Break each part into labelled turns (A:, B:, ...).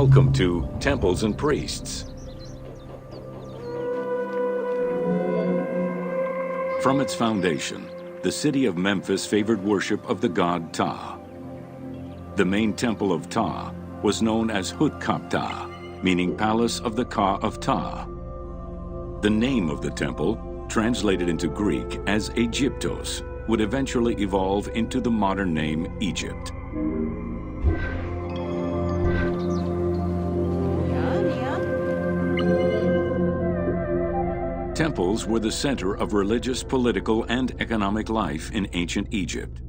A: Welcome to Temples and Priests. From its foundation, the city of Memphis favored worship of the god Ptah. The main temple of Ptah was known as Hutkaptah, meaning Palace of the Ka of Ptah. The name of the temple, translated into Greek as Aegyptos, would eventually evolve into the modern name Egypt. Temples were the center of religious, political, and economic life in ancient Egypt.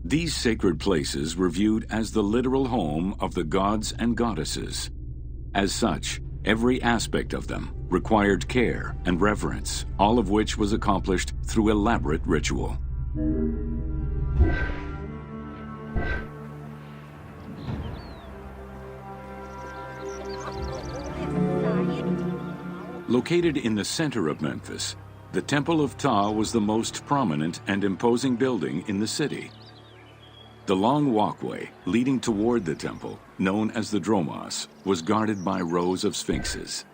A: These sacred places were viewed as the literal home of the gods and goddesses. As such, every aspect of them required care and reverence, all of which was accomplished through elaborate ritual. Located in the center of Memphis, the Temple of Ptah was the most prominent and imposing building in the city. The long walkway leading toward the temple, known as the Dromos, was guarded by rows of sphinxes.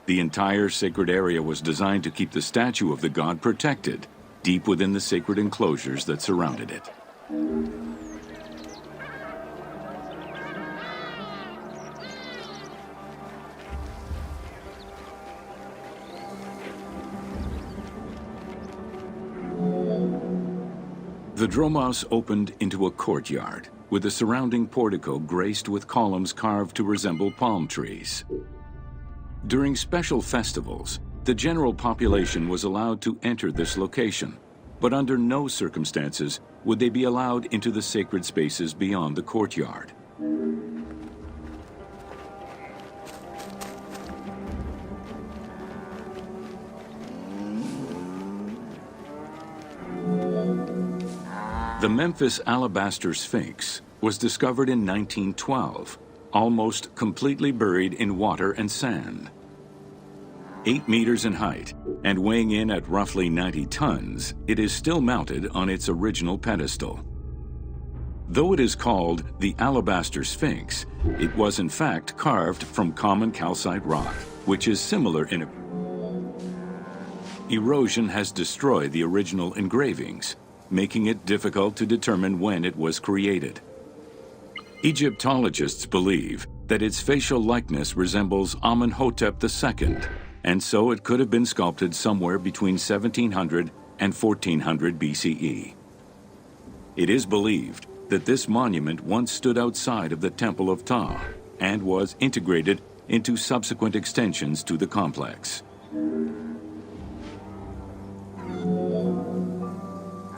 A: The entire sacred area was designed to keep the statue of the god protected, deep within the sacred enclosures that surrounded it. The Dromos opened into a courtyard, with the surrounding portico graced with columns carved to resemble palm trees. During special festivals, the general population was allowed to enter this location, but under no circumstances would they be allowed into the sacred spaces beyond the courtyard. The Memphis Alabaster Sphinx was discovered in 1912, almost completely buried in water and sand. 8 meters in height and weighing in at roughly 90 tons, it is still mounted on its original pedestal. Though it is called the Alabaster Sphinx, it was in fact carved from common calcite rock, which is similar in erosion has destroyed the original engravings, making it difficult to determine when it was created. Egyptologists believe that its facial likeness resembles Amenhotep II, and so it could have been sculpted somewhere between 1700 and 1400 BCE. It is believed that this monument once stood outside of the Temple of Ptah and was integrated into subsequent extensions to the complex.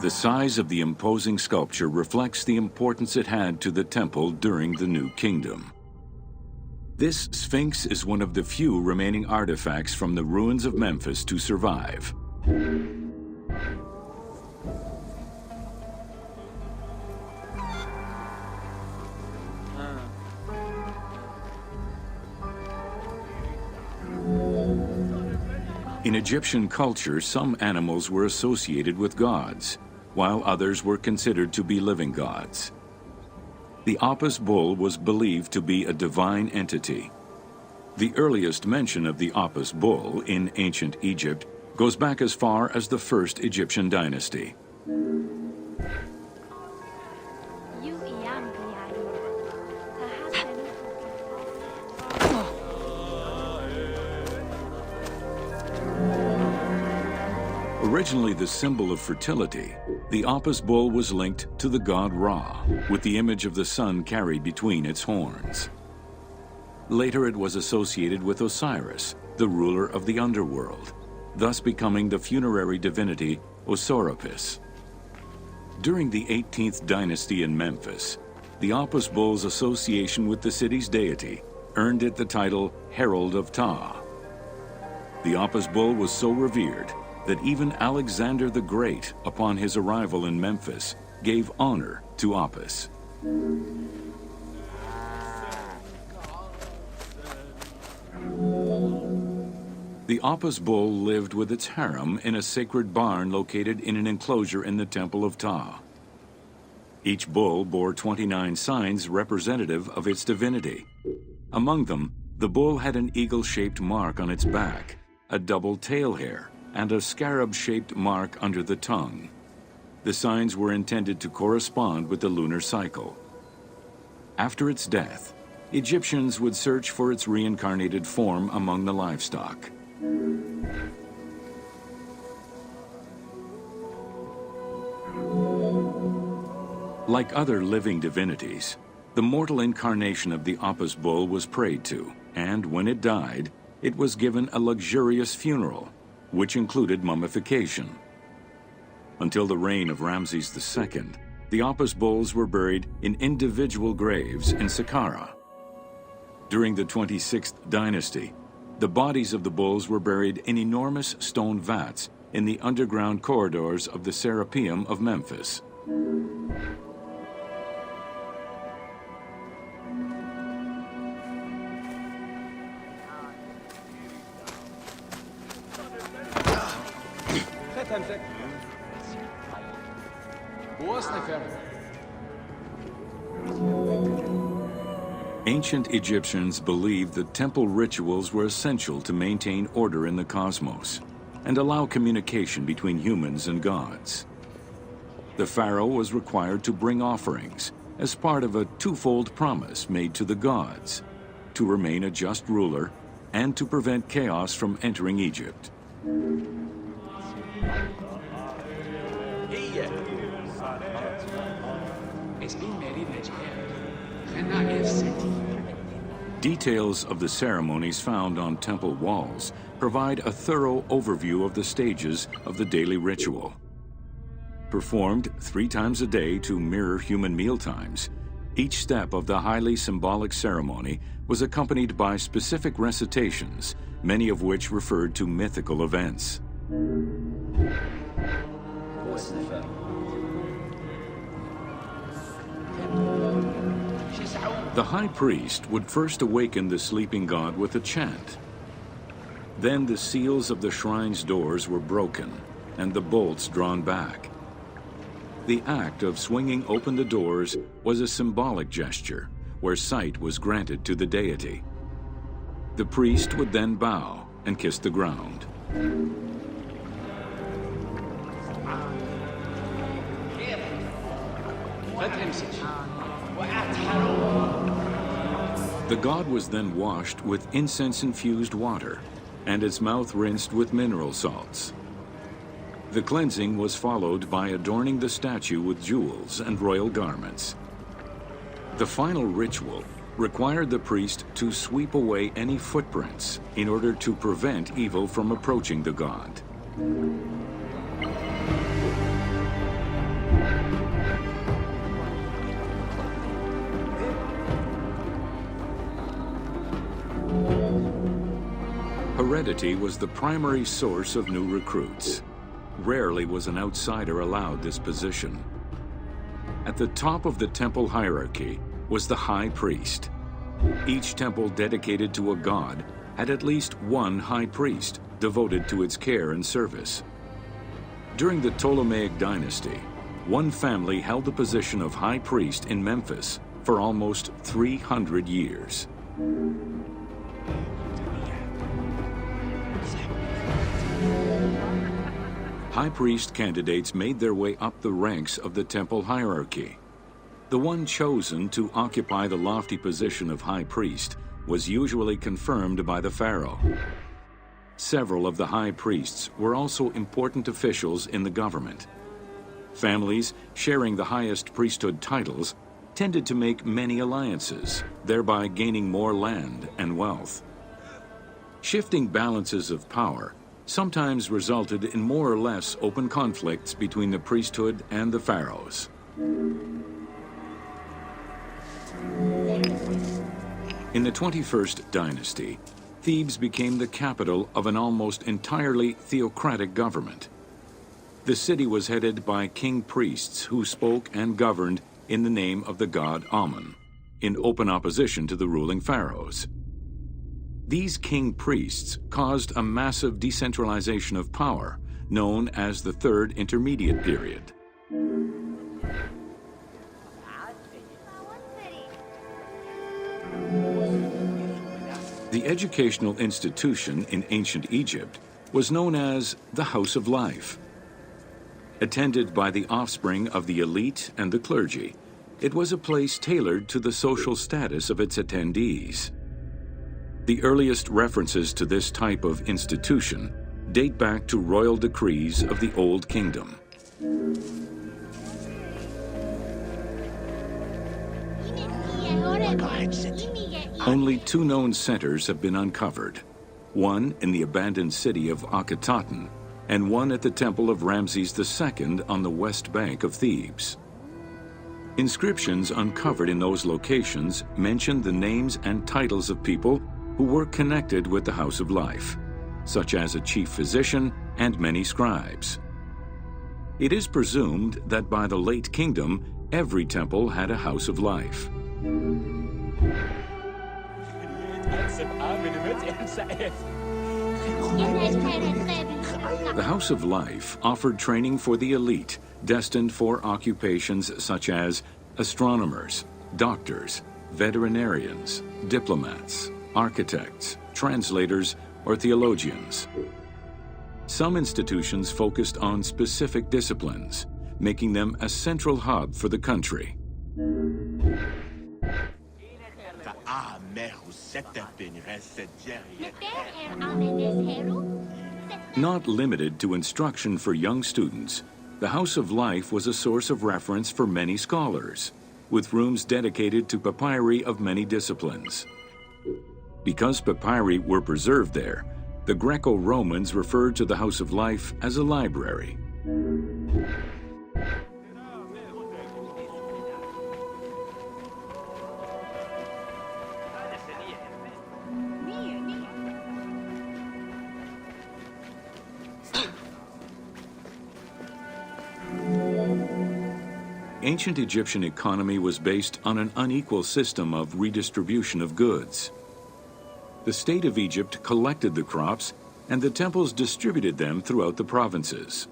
A: The size of the imposing sculpture reflects the importance it had to the temple during the New Kingdom. This Sphinx is one of the few remaining artifacts from the ruins of Memphis to survive. In Egyptian culture, some animals were associated with gods, while others were considered to be living gods. The Apis bull was believed to be a divine entity. The earliest mention of the Apis bull in ancient Egypt goes back as far as the first Egyptian dynasty. Originally the symbol of fertility, the Apis bull was linked to the god Ra, with the image of the sun carried between its horns. Later it was associated with Osiris, the ruler of the underworld, thus becoming the funerary divinity Osorapis. During the 18th dynasty in Memphis, the Apis bull's association with the city's deity earned it the title Herald of Ptah. The Apis bull was so revered that even Alexander the Great, upon his arrival in Memphis, gave honor to Apis. The Apis bull lived with its harem in a sacred barn located in an enclosure in the Temple of Ptah. Each bull bore 29 signs representative of its divinity. Among them, the bull had an eagle-shaped mark on its back, a double tail hair, and a scarab-shaped mark under the tongue. The signs were intended to correspond with the lunar cycle. After its death, Egyptians would search for its reincarnated form among the livestock. Like other living divinities, the mortal incarnation of the Apis bull was prayed to, and when it died, it was given a luxurious funeral, which included mummification. Until the reign of Ramses II, the Apis bulls were buried in individual graves in Saqqara. During the 26th dynasty, the bodies of the bulls were buried in enormous stone vats in the underground corridors of the Serapeum of Memphis. Ancient Egyptians believed that temple rituals were essential to maintain order in the cosmos and allow communication between humans and gods. The pharaoh was required to bring offerings as part of a twofold promise made to the gods, to remain a just ruler and to prevent chaos from entering Egypt. Details of the ceremonies found on temple walls provide a thorough overview of the stages of the daily ritual. Performed 3 times a day to mirror human mealtimes, each step of the highly symbolic ceremony was accompanied by specific recitations, many of which referred to mythical events. The high priest would first awaken the sleeping god with a chant. Then the seals of the shrine's doors were broken and the bolts drawn back. The act of swinging open the doors was a symbolic gesture where sight was granted to the deity. The priest would then bow and kiss the ground. The god was then washed with incense-infused water and its mouth rinsed with mineral salts. The cleansing was followed by adorning the statue with jewels and royal garments. The final ritual required the priest to sweep away any footprints in order to prevent evil from approaching the god. Heredity was the primary source of new recruits. Rarely was an outsider allowed this position. At the top of the temple hierarchy was the high priest. Each temple dedicated to a god had at least one high priest devoted to its care and service. During the Ptolemaic dynasty, one family held the position of high priest in Memphis for almost 300 years. High priest candidates made their way up the ranks of the temple hierarchy. The one chosen to occupy the lofty position of high priest was usually confirmed by the pharaoh. Several of the high priests were also important officials in the government. Families sharing the highest priesthood titles tended to make many alliances, thereby gaining more land and wealth. Shifting balances of power sometimes resulted in more or less open conflicts between the priesthood and the pharaohs. In the 21st dynasty, Thebes became the capital of an almost entirely theocratic government. The city was headed by king priests who spoke and governed in the name of the god Amun, in open opposition to the ruling pharaohs. These king priests caused a massive decentralization of power, known as the Third Intermediate Period. The educational institution in ancient Egypt was known as the House of Life. Attended by the offspring of the elite and the clergy, it was a place tailored to the social status of its attendees. The earliest references to this type of institution date back to royal decrees of the Old Kingdom. Only 2 known centers have been uncovered, one in the abandoned city of Akhetaten and one at the temple of Ramses II on the west bank of Thebes. Inscriptions uncovered in those locations mention the names and titles of people who were connected with the House of Life, such as a chief physician and many scribes. It is presumed that by the late kingdom, every temple had a House of Life. The House of Life offered training for the elite, destined for occupations such as astronomers, doctors, veterinarians, diplomats, architects, translators, or theologians. Some institutions focused on specific disciplines, making them a central hub for the country. Not limited to instruction for young students, the House of Life was a source of reference for many scholars, with rooms dedicated to papyri of many disciplines. Because papyri were preserved there, the Greco-Romans referred to the House of Life as a library. Ancient Egyptian economy was based on an unequal system of redistribution of goods. The state of Egypt collected the crops, and the temples distributed them throughout the provinces.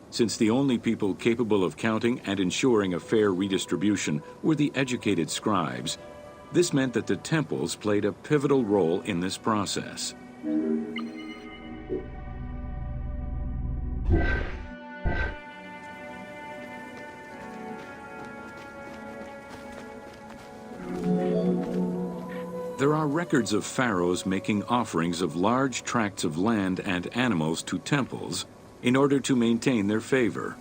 A: Since the only people capable of counting and ensuring a fair redistribution were the educated scribes, this meant that the temples played a pivotal role in this process. There are records of pharaohs making offerings of large tracts of land and animals to temples in order to maintain their favor.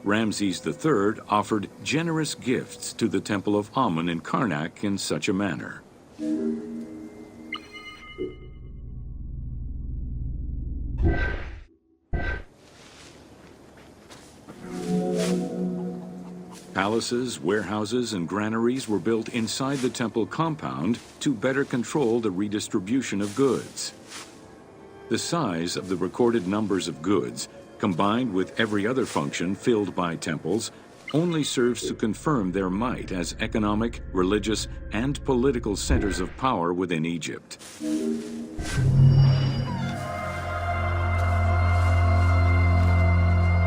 A: Ramses III offered generous gifts to the temple of Amun in Karnak in such a manner. Palaces, warehouses, and granaries were built inside the temple compound to better control the redistribution of goods. The size of the recorded numbers of goods, combined with every other function filled by temples, only serves to confirm their might as economic, religious, and political centers of power within Egypt.